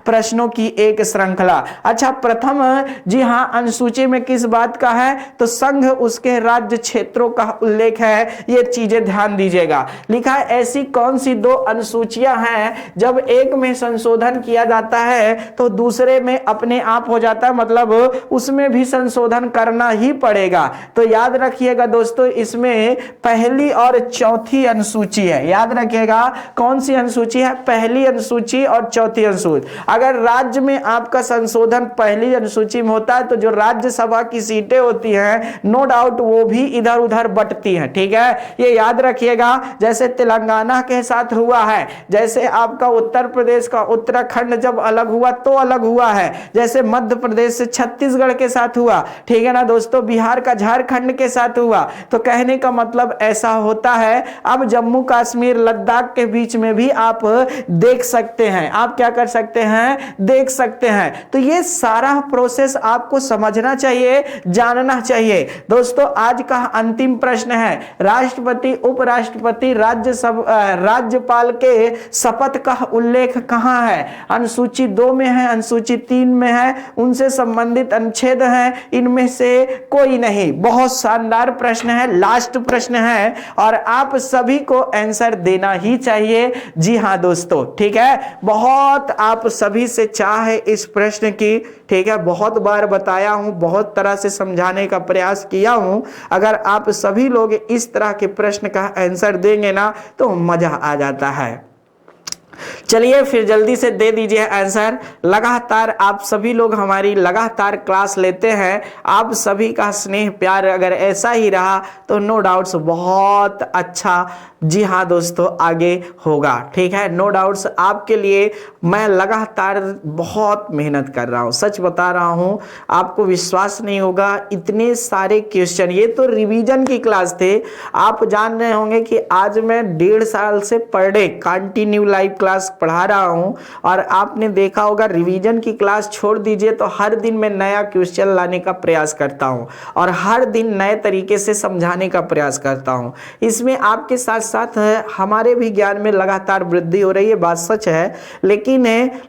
प्रश्नों की एक श्रृंखला। अच्छा, प्रथम जी हां अनुसूची में किस बात का है? तो संघ उसके राज्य क्षेत्रों का उल्लेख है। ये चीजें ध्यान दीजिएगा। लिखा है ऐसी कौन सी दो अनुसूचियां हैं जब एक में संशोधन किया जाता है तो दूसरे में अपने आप हो जाता है, मतलब उसमें भी संशोधन करना ही पड़ेगा। तो याद रखिएगा दोस्तों, इसमें पहली और चौथी अनुसूची है। याद रखिएगा कौन सी अनुसूची है? पहली अनुसूची और चौथी अनुसूची। अगर राज्य में आपका संशोधन पहली अनुसूची में होता है तो जो राज्यसभा की सीटें होती हैं, नो डाउट वो भी इधर उधर बटती हैं, ठीक है, ये याद रखिएगा। जैसे तेलंगाना के साथ हुआ है, जैसे आपका उत्तर प्रदेश का उत्तराखंड जब अलग हुआ तो अलग हुआ है, जैसे मध्य प्रदेश से छत्तीसगढ़ के साथ हुआ, ठीक है ना दोस्तों, बिहार का झारखंड के साथ हुआ। तो कहने का मतलब ऐसा होता है। अब जम्मू कश्मीर लद्दाख के बीच में भी आप देख सकते हैं, आप क्या कर सकते हैं, देख सकते हैं। तो ये सारा प्रोसेस आपको समझना चाहिए, जानना चाहिए। दोस्तों आज का अंतिम प्रश्न है, राष्ट्रपति उपराष्ट्रपति राज्यपाल के शपथ का उल्लेख कहां है? अनुसूची 2 में है, अनुसूची 3 में है, उनसे संबंधित अनुच्छेद है, इनमें से कोई नहीं। बहुत शानदार प्रश्न है, लास्ट प्रश्न है और आप सभी को आंसर देना ही चाहिए। जी हां दोस्तों, ठीक है, बहुत आप सभी से चाह है इस प्रश्न की, ठीक है, बहुत बार बताया हूं, बहुत तरह से समझाने का प्रयास किया हूं। अगर आप सभी लोग इस तरह के प्रश्न का आंसर देंगे ना तो मजा आ जाता है। चलिए फिर जल्दी से दे दीजिए आंसर। लगातार आप सभी लोग हमारी लगातार क्लास लेते हैं, आप सभी का स्नेह प्यार अगर ऐसा ही रहा तो नो डाउट्स बहुत अच्छा, जी हाँ दोस्तों, आगे होगा, ठीक है, नो डाउट्स। आपके लिए मैं लगातार बहुत मेहनत कर रहा हूँ, सच बता रहा हूँ, आपको विश्वास नहीं होगा, इतने सारे क्वेश्चन। ये तो रिवीजन की क्लास थे, आप जान रहे होंगे कि आज मैं 1.5 साल से per day continue live class पढ़ा रहा हूं और आपने देखा होगा रिवीजन की क्लास छोड़ दीजिए तो हर दिन मैं नया क्वेश्चन लाने का प्रयास करता हूं और हर दिन नए तरीके से समझाने का प्रयास करता हूं। इसमें आपके साथ साथ हमारे भी ज्ञान में लगातार वृद्धि हो रही है, बात सच है, लेकिन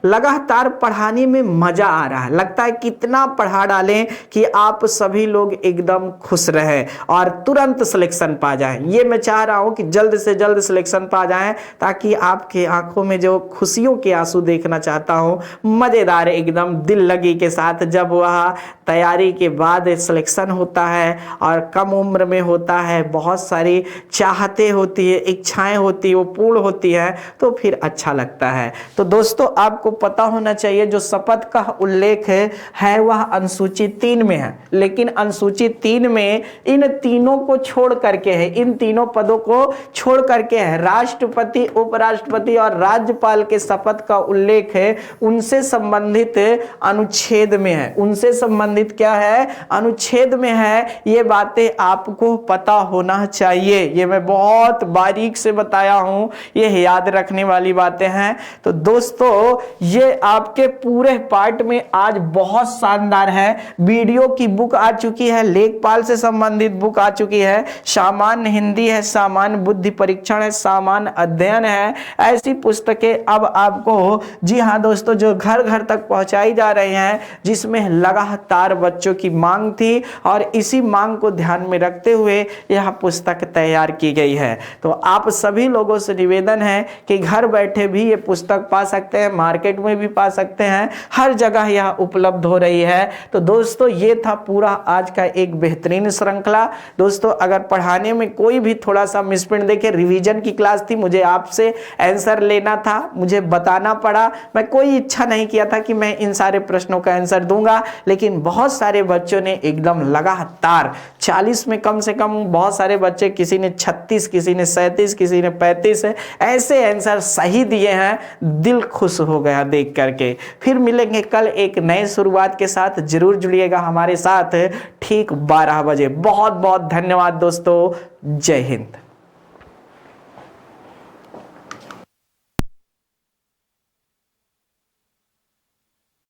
लगातार पढ़ाने में मजा आ रहा है। लगता है कितना पढ़ा डालें कि आप सभी लोग एकदम खुश रहे और तुरंत सिलेक्शन पा जाएं। ये मैं चाह रहा हूं कि जल्द से जल्द सिलेक्शन पा जाएं ताकि आपके आंखों में जो खुशियों के आंसू देखना चाहता हूं, मजेदार एकदम दिल लगी के साथ, जब वह तैयारी के बाद सिलेक्शन होता है और कम उम्र में होता है, बहुत सारी चाहते होती है, इच्छाएं होती है, वो पूर्ण होती है, तो फिर अच्छा लगता है। तो दोस्तों आपको पता होना चाहिए जो शपथ का उल्लेख है वह अनुसूची 3 में है, लेकिन अनुसूची 3 में इन तीनों को छोड़ करके है, इन तीनों पदों को छोड़ करके है, राष्ट्रपति उपराष्ट्रपति और राज्यपाल के शपथ का उल्लेख है उनसे संबंधित अनुच्छेद में है, उनसे संबंधित क्या है, अनुच्छेद में है। ये बातें आपको पता होना चाहिए, ये मैं बहुत बारीक से बताया हूं, ये याद रखने वाली बातें हैं। तो दोस्तों ये आपके पूरे पार्ट में आज बहुत शानदार है। वीडियो की बुक आ चुकी है, लेखपाल से संबंधित बुक आ चुकी है, सामान्य हिंदी है, सामान्य बुद्धि परीक्षण है, सामान्य अध्ययन है, ऐसी पुस्तकें अब आपको, जी हाँ दोस्तों, जो घर घर तक पहुंचाई जा रही हैं, जिसमें लगातार बच्चों की मांग थी और इसी मांग को ध्यान में रखते हुए यह पुस्तक तैयार की गई है। तो आप सभी लोगों से निवेदन है कि घर बैठे भी ये पुस्तक पा सकते हैं, मार्केट में भी पा सकते हैं, हर जगह यह उपलब्ध हो रही है। तो दोस्तों ये था पूरा आज का एक बेहतरीन श्रृंखला। दोस्तों अगर पढ़ाने में कोई भी थोड़ा सा मिसप्रिंट, देखिए रिवीजन की क्लास थी, मुझे आपसे आंसर लेना था, मुझे बताना पड़ा, मैं कोई इच्छा नहीं किया था कि मैं इन सारे प्रश्नों का आंसर दूंगा, लेकिन बहुत सारे बच्चों ने एकदम लगातार 40 में कम से कम बहुत सारे बच्चे, किसी ने 36, किसी ने 37, किसी ने 35 ऐसे आंसर सही दिए हैं, दिल खुश हो गया देख करके। फिर मिलेंगे कल एक नए शुरुआत के साथ, जरूर जुड़िएगा हमारे साथ ठीक 12 बजे। बहुत बहुत धन्यवाद दोस्तों, जय हिंद।